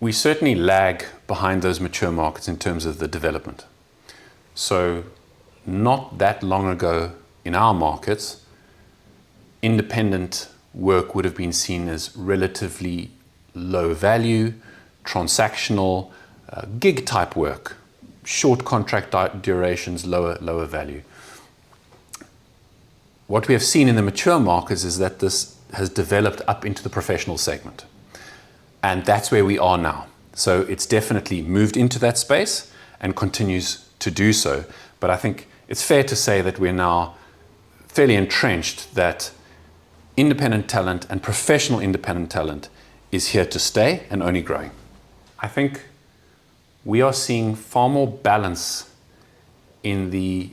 we certainly lag behind those mature markets in terms of the development. So not that long ago in our markets, independent work would have been seen as relatively low value, transactional, gig type work, short contract durations, lower value. What we have seen in the mature markets is that this has developed up into the professional segment. And that's where we are now. So it's definitely moved into that space and continues to do so. But I think it's fair to say that we're now fairly entrenched that independent talent and professional independent talent is here to stay and only growing. I think we are seeing far more balance in the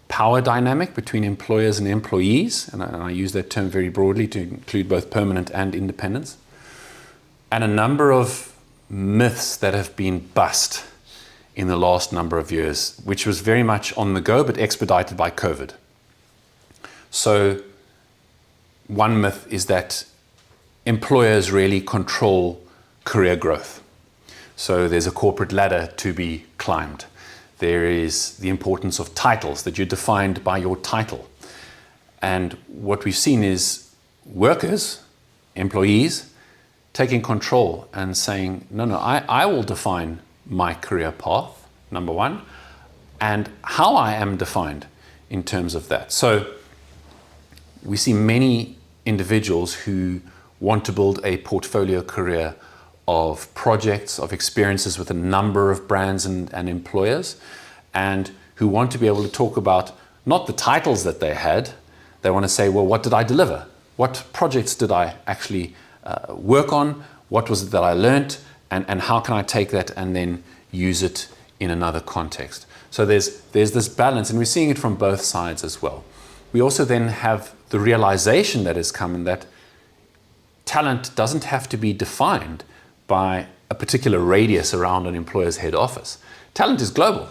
power dynamic between employers and employees, and I use that term very broadly to include both permanent and independence, and a number of myths that have been bust in the last number of years, which was very much on the go but expedited by COVID. So one myth is that employers really control career growth. So there's a corporate ladder to be climbed. There is the importance of titles, that you're defined by your title. And what we've seen is workers, employees, taking control and saying, no, I will define my career path, number one, and how I am defined in terms of that. So we see many individuals who want to build a portfolio career of projects, of experiences with a number of brands and employers, and who want to be able to talk about not the titles that they had. They want to say, well, what did I deliver? What projects did I actually work on? What was it that I learned? And how can I take that and then use it in another context? So there's this balance, and we're seeing it from both sides as well. We also then have the realization that has come in that talent doesn't have to be defined by a particular radius around an employer's head office. Talent is global,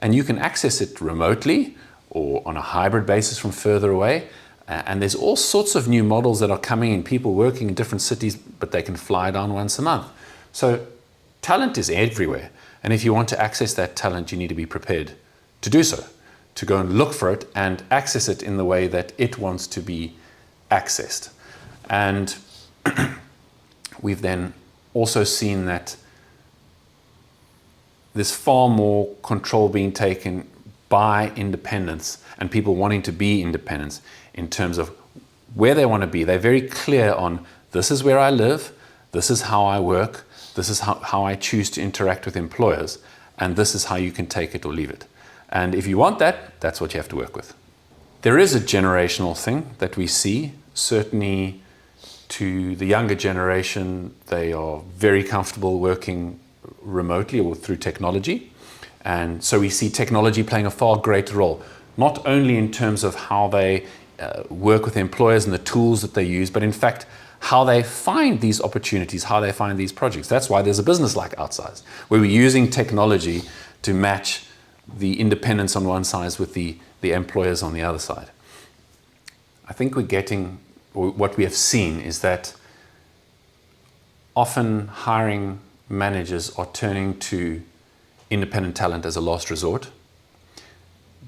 and you can access it remotely or on a hybrid basis from further away. And there's all sorts of new models that are coming in, people working in different cities, but they can fly down once a month. So talent is everywhere. And if you want to access that talent, you need to be prepared to do so, to go and look for it and access it in the way that it wants to be accessed. And we've then also seen that there's far more control being taken by independents and people wanting to be independents in terms of where they want to be. They're very clear on, this is where I live, this is how I work, this is how I choose to interact with employers, and this is how you can take it or leave it. And if you want that, that's what you have to work with. There is a generational thing that we see, certainly to the younger generation. They are very comfortable working remotely or through technology. And so we see technology playing a far greater role, not only in terms of how they work with employers and the tools that they use, but in fact, how they find these opportunities, how they find these projects. That's why there's a business like Outsized, where we're using technology to match the independence on one side with the employers on the other side. I think what we have seen is that often hiring managers are turning to independent talent as a last resort.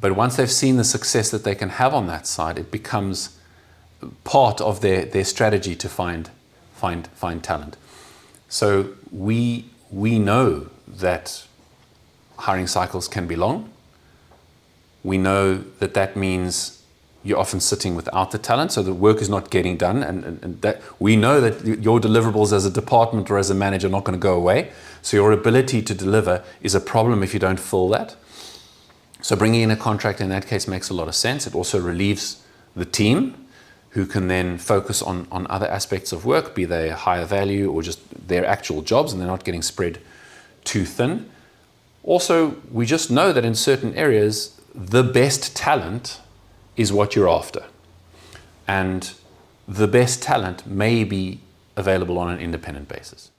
But once they've seen the success that they can have on that side, it becomes part of their strategy to find talent. So we know that hiring cycles can be long. We know that means you're often sitting without the talent, so the work is not getting done, and that we know that your deliverables as a department or as a manager are not going to go away. So your ability to deliver is a problem if you don't fill that. So bringing in a contract in that case makes a lot of sense. It also relieves the team, who can then focus on other aspects of work, be they higher value or just their actual jobs, and they're not getting spread too thin. Also, we just know that in certain areas, the best talent is what you're after. And the best talent may be available on an independent basis.